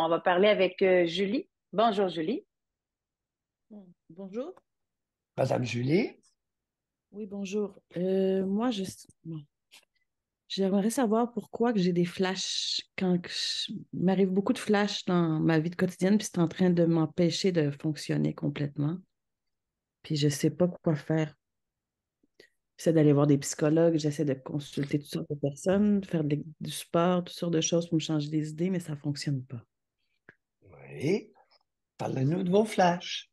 On va parler avec Julie. Bonjour, Julie. Bonjour. Madame Julie, Oui, bonjour. Bon, j'aimerais savoir pourquoi que j'ai des flashs il m'arrive beaucoup de flashs dans ma vie de quotidienne, puis c'est en train de m'empêcher de fonctionner complètement. Puis je sais pas quoi faire. J'essaie d'aller voir des psychologues, j'essaie de consulter toutes sortes de personnes, du sport, toutes sortes de choses pour me changer des idées, mais ça fonctionne pas. oui, parlez-nous de vos flashs.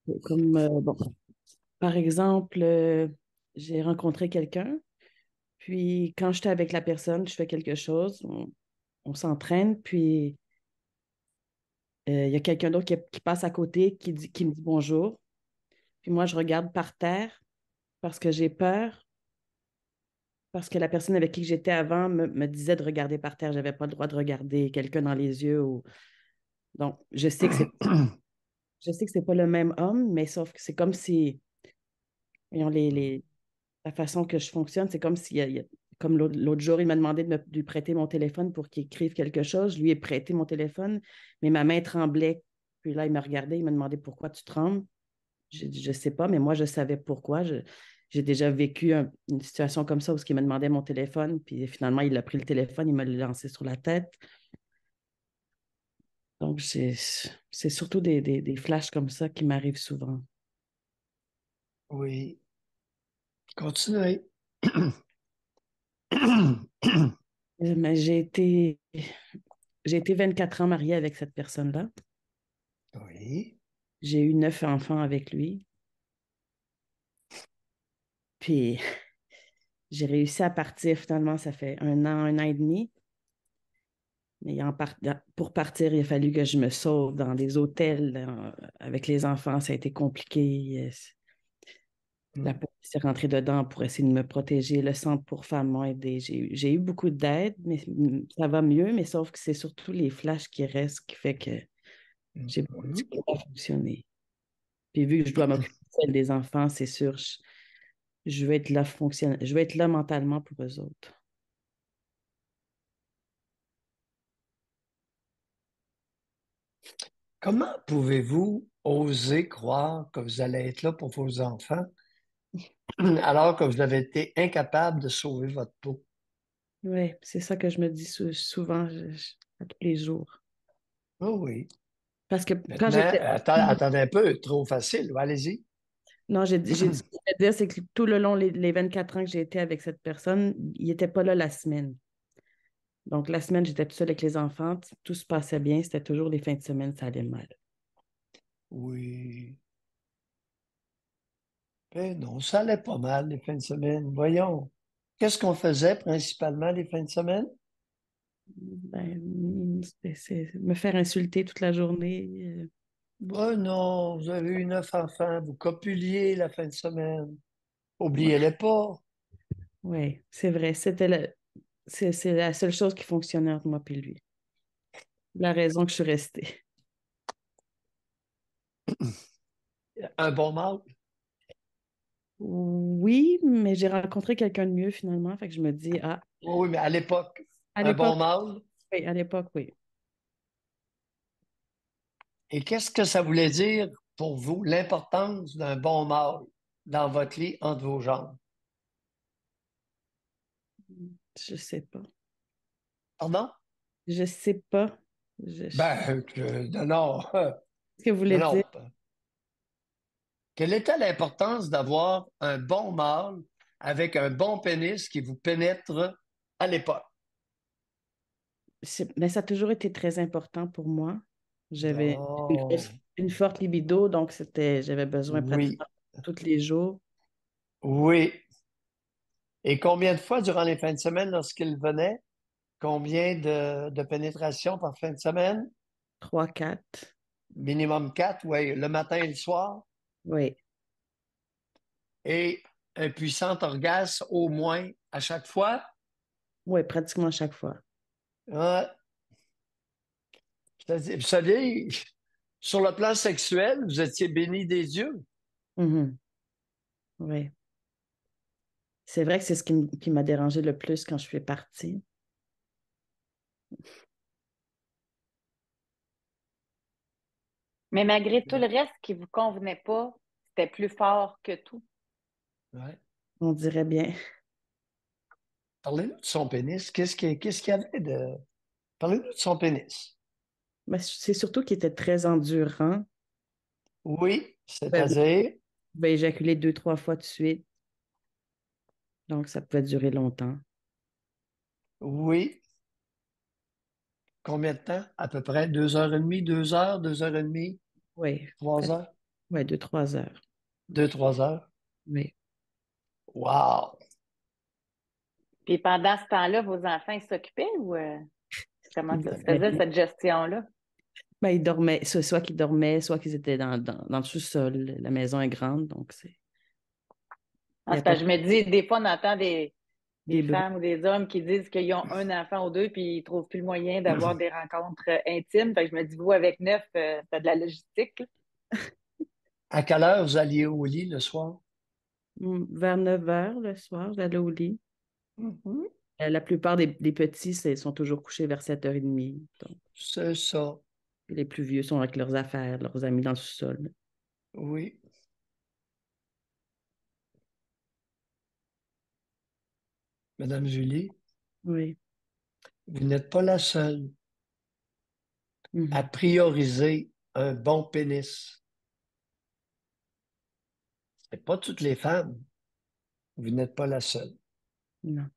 Bon, par exemple, j'ai rencontré quelqu'un. Puis quand j'étais avec la personne, je fais quelque chose, on s'entraîne, puis il y a quelqu'un d'autre qui passe à côté, qui me dit bonjour. Puis moi, je regarde par terre parce que j'ai peur, parce que la personne avec qui j'étais avant me disait de regarder par terre. Je n'avais pas le droit de regarder quelqu'un dans les yeux. Donc, je sais que c'est pas le même homme, mais sauf que c'est comme si, voyons, la façon que je fonctionne, c'est comme comme l'autre jour, il m'a demandé de lui prêter mon téléphone pour qu'il écrive quelque chose. Je lui ai prêté mon téléphone, mais ma main tremblait. Puis là, il m'a regardé, il m'a demandé pourquoi tu trembles. J'ai dit, je sais pas, mais moi, je savais pourquoi. J'ai déjà vécu une situation comme ça où il m'a demandé mon téléphone, puis finalement, il a pris le téléphone, il me l'a lancé sur la tête. Donc, c'est surtout des flashs comme ça qui m'arrivent souvent. Oui, continuez. Mais j'ai été 24 ans mariée avec cette personne-là. Oui, J'ai eu 9 enfants avec lui. Puis j'ai réussi à partir finalement, ça fait un an et demi. Mais pour partir, il a fallu que je me sauve dans des hôtels avec les enfants. Ça a été compliqué. La hmm, police est rentrée dedans pour essayer de me protéger. Le centre pour femmes m'a aidé. J'ai eu beaucoup d'aide, mais ça va mieux. Mais sauf que c'est surtout les flashs qui restent qui fait que j'ai beaucoup de mhm. difficulté à fonctionner. Puis vu que je dois m'occuper seule des enfants, c'est sûr, je veux être là je veux être là mentalement pour eux autres. Comment pouvez-vous oser croire que vous allez être là pour vos enfants alors que vous avez été incapable de sauver votre peau? Oui, c'est ça que je me dis souvent, à tous les jours. Oh oui. Parce que quand Maintenant, j'étais... attendez un peu, trop facile. Allez-y. Non, j'ai dit ce que je voulais dire, c'est que tout le long, les 24 ans que j'ai été avec cette personne, il n'était pas là la semaine. Donc, la semaine, j'étais toute seule avec les enfants, tout se passait bien, c'était toujours les fins de semaine, ça allait mal. Oui. Ben non, ça allait pas mal les fins de semaine. Voyons. Qu'est-ce qu'on faisait principalement les fins de semaine? Ben, c'est me faire insulter toute la journée. Oh non, vous avez eu 9 enfants, vous copuliez la fin de semaine. Oubliez-les pas. Oui, c'est vrai, c'est la seule chose qui fonctionnait entre moi et lui. La raison que je suis restée. Un bon mâle? Oui, mais j'ai rencontré quelqu'un de mieux finalement. Fait que je me dis, ah, Oui, mais à l'époque, à un bon l'époque, mâle. oui, à l'époque, oui. Et qu'est-ce que ça voulait dire pour vous, l'importance d'un bon mâle dans votre lit entre vos jambes? Je sais pas. Pardon? Je sais pas. Non, non, Ce que vous non, voulez dire? non. Quelle était l'importance d'avoir un bon mâle avec un bon pénis qui vous pénètre à l'époque? Mais ça a toujours été très important pour moi. J'avais Oh, une forte libido, donc j'avais besoin oui, pratiquement tous les jours. oui. Et combien de fois durant les fins de semaine lorsqu'il venait? Combien de pénétration par fin de semaine? 3, 4. Minimum 4, oui, le matin et le soir. Oui. Et un puissant orgasme au moins à chaque fois. Oui, pratiquement chaque fois. Ouais. Vous savez, sur le plan sexuel, vous étiez béni des dieux. Mhm. Oui. C'est vrai que c'est ce qui m'a dérangé le plus quand je suis partie. Mais malgré tout le reste qui vous convenait pas, c'était plus fort que tout. Ouais. On dirait bien. Parlez-nous de son pénis. Qu'est-ce qu'il y avait de... Parlez-nous de son pénis. Mais c'est surtout qu'il était très endurant. Oui, Ben, il c'est-à-dire, pouvait éjaculer 2, 3 fois de suite. Donc, ça pouvait durer longtemps. oui. Combien de temps? À peu près 2 heures et demie, 2 heures, 2 heures et demie, Oui. 3 heures, Ouais, 2, 3 heures. 2, 3 heures. Oui. Wow! Puis pendant ce temps-là, vos enfants, ils s'occupaient ou comment Il ça se dormait faisait, bien. cette gestion-là? Ben, ils dormaient, soit qu'ils dormaient, soit qu'ils étaient dans le sous-sol. La maison est grande, donc il Ah, y a c'est parce pas que je me dis, des fois, on entend des des bruits. femmes ou des hommes qui disent qu'ils ont un enfant ou deux, puis ils trouvent plus le moyen d'avoir des rencontres intimes. Fait que je me dis, vous, avec neuf, t'as de la logistique, là. À quelle heure vous alliez au lit le soir? Vers 9 heures le soir, j'allais au lit. Mhm. La plupart des petits sont toujours couchés vers 7h30. Donc, C'est ça, puis les plus vieux sont avec leurs affaires, leurs amis dans le sous-sol. oui. Madame Julie, Oui. vous n'êtes pas la seule à Mhm. prioriser un bon pénis. C'est pas toutes les femmes. Vous n'êtes pas la seule. Non.